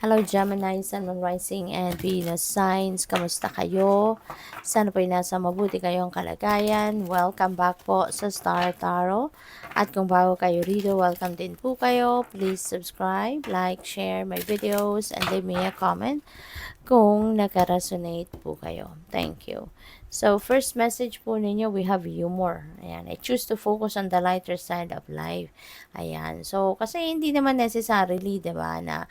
Hello Gemini, Sun, Moon, Rising, and Venus signs. Kamusta kayo? Sana po'y nasa mabuti kayong kalagayan. Welcome back po sa Star Tarot. At kung bago kayo rito, welcome din po kayo. Please subscribe, like, share my videos, and leave me a comment kung naka-resonate po kayo. Thank you. So, first message po ninyo, we have humor. Ayan, I choose to focus on the lighter side of life. Ayan, so, kasi hindi naman necessarily, diba, na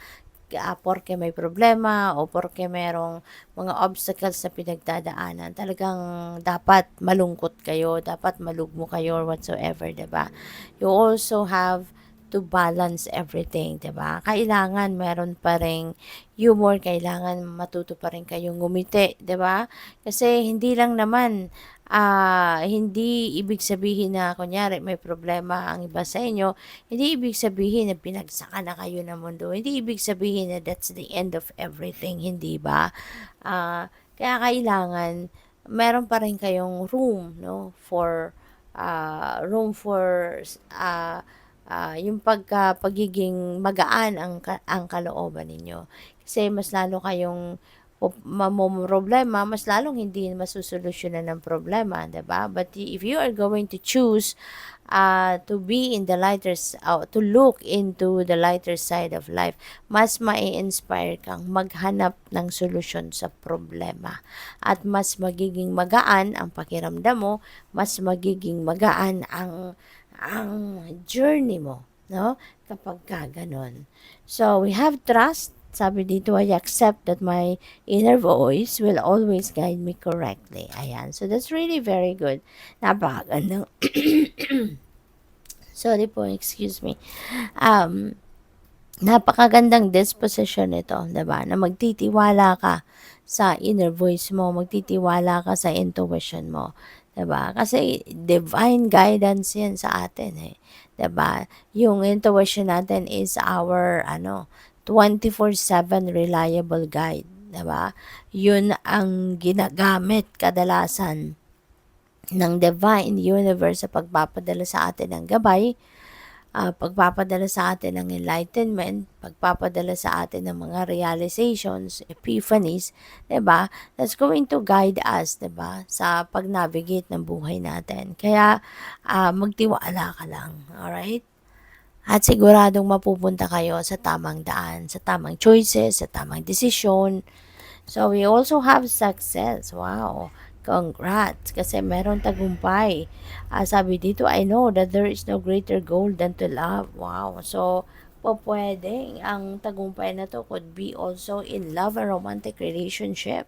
porke may problema o porke merong mga obstacles na pinagdadaanan, talagang dapat malungkot kayo, dapat malugmo kayo or whatsoever, 'di ba? You also have to balance everything, 'di ba? Kailangan meron pa ring humor, kailangan matuto pa rin kayong ngumiti, 'di ba? Kasi hindi lang naman hindi ibig sabihin na kunyari may problema ang iba sa inyo, hindi ibig sabihin na pinagsakan na kayo ng mundo. Hindi ibig sabihin na that's the end of everything, hindi ba? Kaya kailangan meron pa rin kayong room, no, for uh, yung pagiging magaan ang kalooban ninyo. Kasi mas lalo kayong problema, mas lalong hindi masusolusyonan ng problema, 'di ba? But if you are going to choose to be in the to look into the lighter side of life, mas mai-inspire kang maghanap ng solusyon sa problema. At mas magiging magaan ang pakiramdam mo, mas magiging magaan ang journey mo, no? Kapag ka ganon. So, we have trust. Sabi dito, I accept that my inner voice will always guide me correctly. Ayan. So, that's really very good. Napakagandang sorry po, excuse me. Napakagandang disposition nito, 'di ba? Na magtitiwala ka sa inner voice mo, magtitiwala ka sa intuition mo, 'di ba? Kasi divine guidance 'yan sa atin eh, 'di ba? Yung intuition natin is our 24/7 reliable guide, 'di ba? Yun ang ginagamit kadalasan ng divine universe sa pagpapadala sa atin ng gabay, pagpapadala sa atin ng enlightenment, pagpapadala sa atin ng mga realizations, epiphanies, 'di ba? That's going to guide us, 'di ba? Sa pag-navigate ng buhay natin. Kaya magtiwala ka lang, all right? At siguradong mapupunta kayo sa tamang daan, sa tamang choices, sa tamang desisyon. So, we also have success. Wow. Congrats. Kasi meron tagumpay. Sabi dito, I know that there is no greater goal than to love. Wow. So, pwede. Ang tagumpay na to could be also in love and romantic relationship.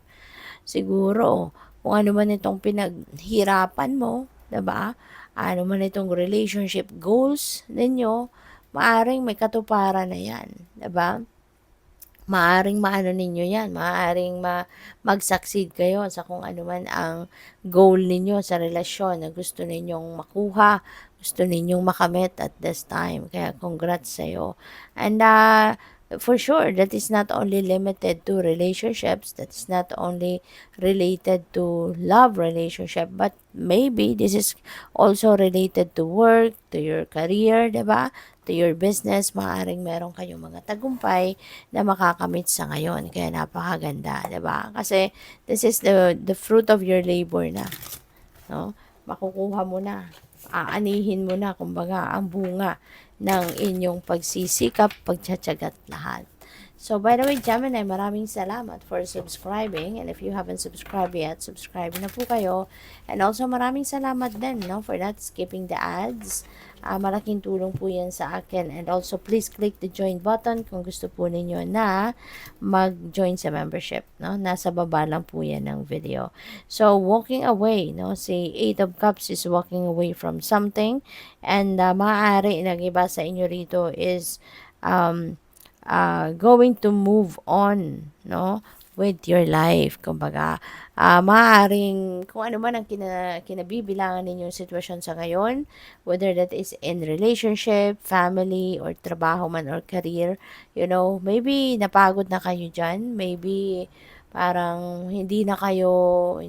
Siguro, kung ano man itong pinaghirapan mo, 'di ba? Ano man itong relationship goals ninyo, maaring may katuparan na 'yan, 'di ba? Maaring maano ninyo 'yan, maaring mag-succeed kayo sa kung ano man ang goal ninyo sa relasyon na gusto ninyong makuha, gusto ninyong makamit at this time. Kaya congrats sa'yo. And for sure, that is not only limited to relationships, that is not only related to love relationship, but maybe this is also related to work, to your career, 'di ba? To your business, maaaring meron kayong mga tagumpay na makakamit sa ngayon. Kaya napakaganda, 'di ba? Kasi this is the fruit of your labor na, no? Makukuha mo na, aanihin mo na kumbaga ang bunga ng inyong pagsisikap, pagtsatsagat lahat. So, by the way, Gemini, maraming salamat for subscribing. And if you haven't subscribed yet, subscribe na po kayo. And also, maraming salamat din, no, for not skipping the ads. Malaking tulong po yan sa akin. And also, please click the join button kung gusto po ninyo na mag-join sa membership, no? Nasa baba lang po yan ng video. So, walking away, no? Si Eight of Cups is walking away from something. And maaari, nag-iba sa inyo rito is going to move on, no, with your life. Kumbaga, maaaring kung ano man ang kinabibilangan ninyong sitwasyon sa ngayon, whether that is in relationship, family, or trabaho man or career, maybe napagod na kayo dyan, maybe parang hindi na kayo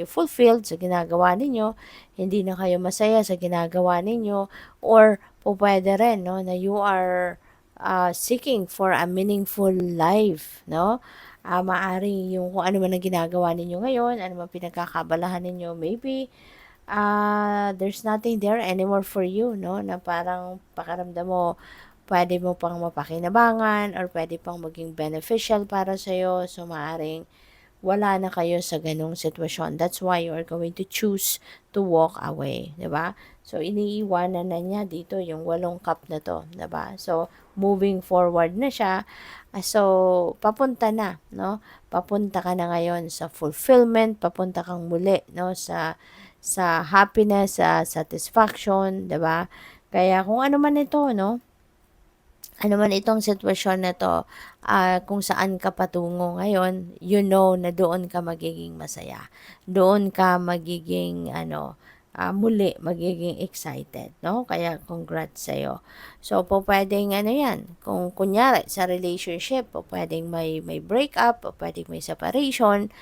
fulfilled sa ginagawa ninyo, hindi na kayo masaya sa ginagawa ninyo, or pwede rin, no, na you are seeking for a meaningful life, no? Maaari yung kung ano man ang ginagawa ninyo ngayon, ano man pinagkakabalahan ninyo, maybe there's nothing there anymore for you, no? Na parang pakiramdam mo, pwede mo pang mapakinabangan or pwede pang maging beneficial para sa'yo. So, maaaring wala na kayo sa ganong sitwasyon. That's why you are going to choose to walk away, 'di ba? So iniiwanan na niya dito yung 8 cup na to, 'di ba? So moving forward na siya. So papunta na, no? Papunta ka na ngayon sa fulfillment, papunta kang muli, no, sa happiness, sa satisfaction, 'di ba? Kaya kung ano man ito, no? Ano man itong sitwasyon na 'to, kung saan ka patungo ngayon, you know na doon ka magiging masaya. Doon ka magiging ano, muli magiging excited, 'no? Kaya congrats sa'yo. So, pupuwedeng ano 'yan, kung kunyari sa relationship, pupuwedeng may breakup, pupuwedeng may separation,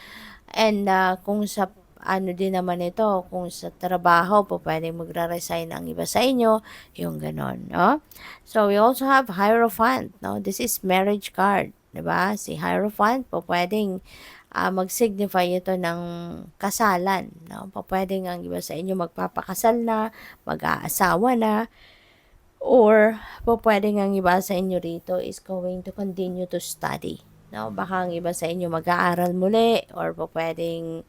and kung sa ano din naman ito, kung sa trabaho pupuwedeng magre-resign ang iba sa inyo, yung gano'n, 'no? So, we also have Hierophant, 'no? This is marriage card, 'di ba? Si Hierophant pupuwedeng, mag-signify ito ng kasalan, 'no? Pupuwedeng ang iba sa inyo magpapakasal na, mag-aasawa na, or pupuwedeng ang iba sa inyo rito is going to continue to study, 'no? Baka ang iba sa inyo mag-aaral muli or pupuwedeng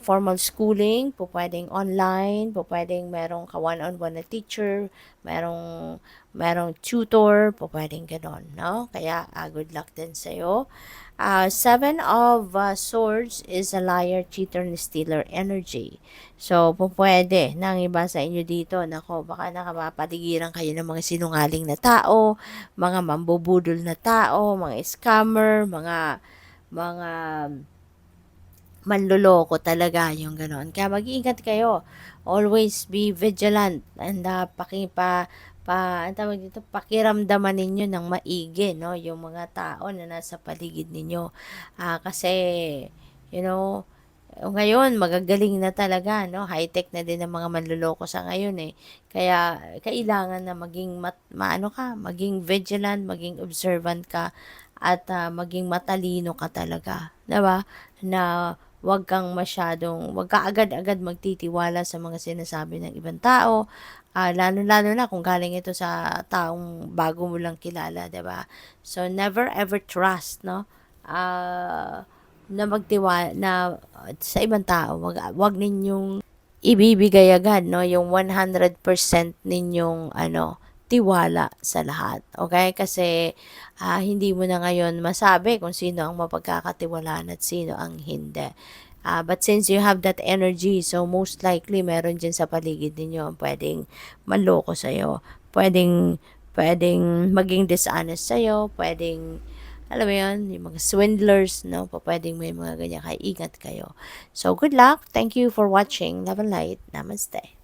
formal schooling, pupuwedeng online, pupuwedeng merong ka one-on-one na teacher, merong tutor, pupuwedeng gano'n, 'no? Kaya, good luck din sa'yo. 7 of Swords is a liar, cheater, and stealer energy. So, pupuwede ng iba sa inyo dito, naku, baka napapaligiran kayo ng mga sinungaling na tao, mga mambubudol na tao, mga scammer, mga manloloko talaga, yung gano'n. Kaya mag-iingat kayo. Always be vigilant and anong tawag dito, pakiramdaman ninyo ng maigi, no, yung mga tao na nasa paligid ninyo. Kasi, you know, ngayon magagaling na talaga, no, high-tech na din ang mga manloloko sa ngayon, eh. Kaya kailangan na maano ka, maging vigilant, maging observant ka, at maging matalino ka talaga, 'di ba? Na wag ka agad-agad magtitiwala sa mga sinasabi ng ibang tao, lalo-lalo na kung galing ito sa taong bago mo lang kilala, 'di ba? So, never ever trust, 'no, na sa ibang tao. Wag ninyong ibibigay agad, 'no, yung 100% ninyong ano, tiwala sa lahat, okay? Kasi, hindi mo na ngayon masabi kung sino ang mapagkakatiwalaan at sino ang hindi. But since you have that energy, so most likely meron diyan sa paligid ninyo ang puwedeng manloko sa'yo, puwedeng puwedeng maging dishonest sa'yo, puwedeng alam mo 'yun, yung mga swindlers, 'no, pupuwedeng may mga ganyan, kaya ingat kayo. So, good luck. Thank you for watching. Love and light. Namaste.